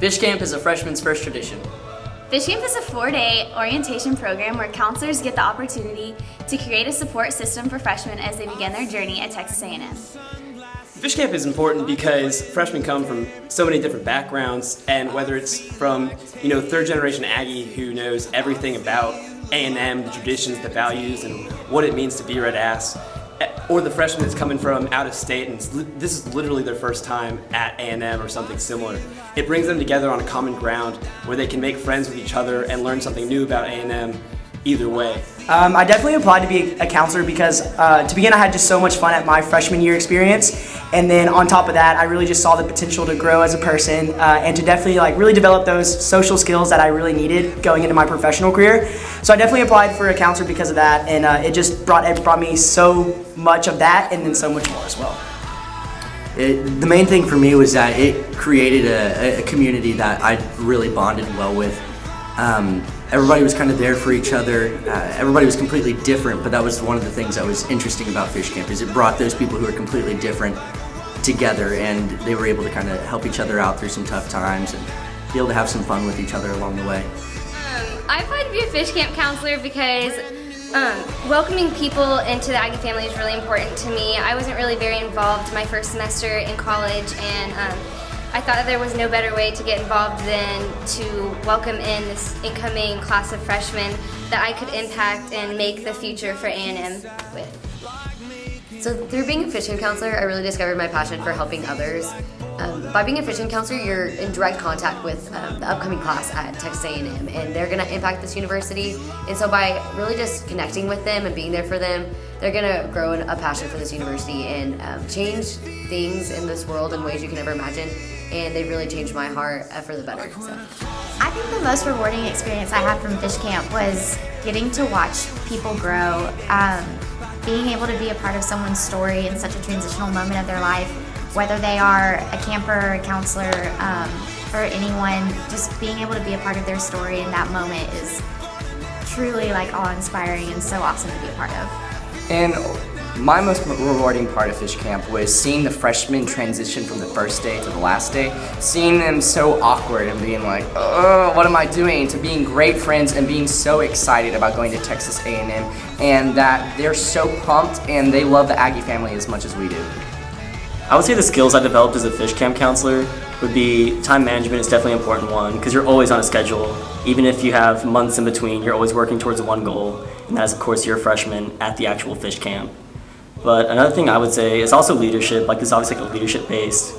Fish Camp is a freshman's first tradition. Fish Camp is a 4-day orientation program where counselors get the opportunity to create a support system for freshmen as they begin their journey at Texas A&M. Fish Camp is important because freshmen come from so many different backgrounds, and whether it's from, third generation Aggie who knows everything about A&M, the traditions, the values, and what it means to be Red Ass, or the freshman that's coming from out of state and this is literally their first time at A&M or something similar. It brings them together on a common ground where they can make friends with each other and learn something new about A&M either way. I definitely applied to be a counselor because to begin I had just so much fun at my freshman year experience, and then on top of that I really just saw the potential to grow as a person and to definitely really develop those social skills that I really needed going into my professional career. So I definitely applied for a counselor because of that, and it just brought me so much of that and then so much more as well. The main thing for me was that it created a community that I really bonded well with. Everybody was kind of there for each other. Everybody was completely different, but that was one of the things that was interesting about Fish Camp, is it brought those people who are completely different together, and they were able to kind of help each other out through some tough times and be able to have some fun with each other along the way. I applied to be a Fish Camp counselor because welcoming people into the Aggie family is really important to me. I wasn't really very involved my first semester in college, and I thought that there was no better way to get involved than to welcome in this incoming class of freshmen that I could impact and make the future for A&M with. So through being a Fish Camp counselor, I really discovered my passion for helping others. By being a Fish Camp counselor, you're in direct contact with the upcoming class at Texas A&M, and they're going to impact this university. And so by really just connecting with them and being there for them, they're going to grow a passion for this university and change things in this world in ways you can never imagine. And they've really changed my heart for the better. So. I think the most rewarding experience I had from Fish Camp was getting to watch people grow, being able to be a part of someone's story in such a transitional moment of their life, whether they are a camper, a counselor, or anyone, just being able to be a part of their story in that moment is truly awe-inspiring and so awesome to be a part of. And my most rewarding part of Fish Camp was seeing the freshmen transition from the first day to the last day, seeing them so awkward and being like, oh, what am I doing, to being great friends and being so excited about going to Texas A&M, and that they're so pumped and they love the Aggie family as much as we do. I would say the skills I developed as a Fish Camp counselor would be time management is definitely an important one, because you're always on a schedule. Even if you have months in between, you're always working towards one goal, and that is, of course, you're a freshman at the actual Fish Camp. But another thing I would say is also leadership. This is obviously a leadership-based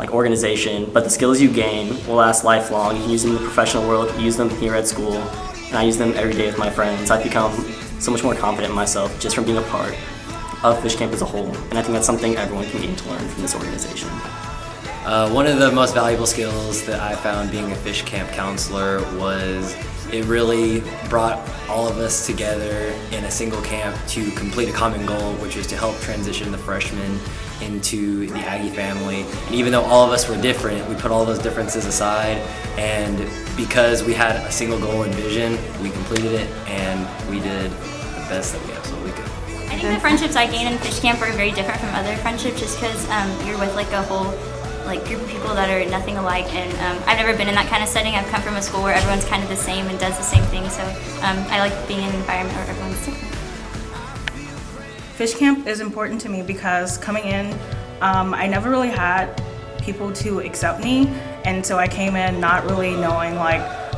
organization, but the skills you gain will last lifelong. You can use them in the professional world, use them here at school, and I use them every day with my friends. I've become so much more confident in myself just from being a part of Fish Camp as a whole, and I think that's something everyone can gain to learn from this organization. One of the most valuable skills that I found being a Fish Camp counselor was it really brought all of us together in a single camp to complete a common goal, which was to help transition the freshmen into the Aggie family. And even though all of us were different, we put all those differences aside, and because we had a single goal and vision, we completed it and we did the best that we absolutely could. I think the friendships I gained in Fish Camp are very different from other friendships, just because you're with a whole group of people that are nothing alike, and I've never been in that kind of setting. I've come from a school where everyone's kind of the same and does the same thing, so I like being in an environment where everyone's different. Fish Camp is important to me because coming in, I never really had people to accept me, and so I came in not really knowing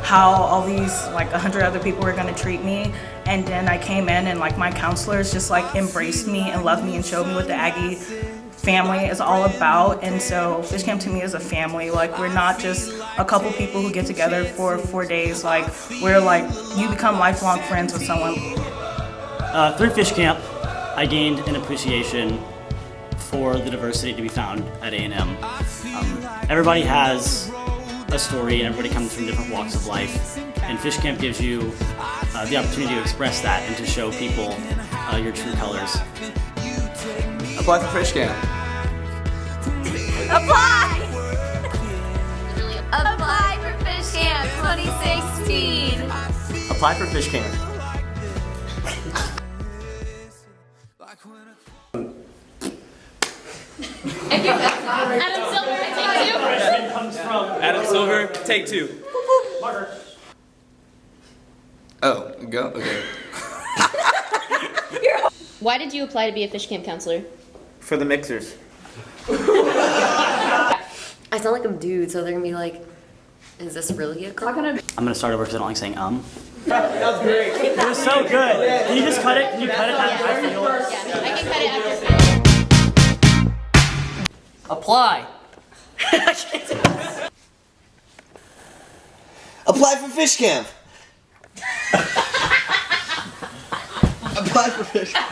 how all these 100 other people were going to treat me, and then I came in and my counselors just embraced me and loved me and showed me what the Aggie family is all about. And so Fish Camp to me is a family. We're not just a couple people who get together for 4 days. We're you become lifelong friends with someone. Through Fish Camp, I gained an appreciation for the diversity to be found at A&M. Everybody has a story and everybody comes from different walks of life, and Fish Camp gives you the opportunity to express that and to show people your true colors. Apply for Fish Camp. Apply! Apply for Fish Camp 2016! Apply for Fish Camp. Adam Silver, take 2. Freshman comes from Adam Silver, take 2. Marker. Oh, go? Okay. Why did you apply to be a fish camp counselor? For the mixers. I sound like a dude, so they're gonna be like, is this really a girl? I'm gonna start over because I don't like saying That was great. It was so good. Can you just cut it? Can you cut it after I feel? Yeah, I can cut it after. Apply. Apply for fish camp. Apply for fish camp.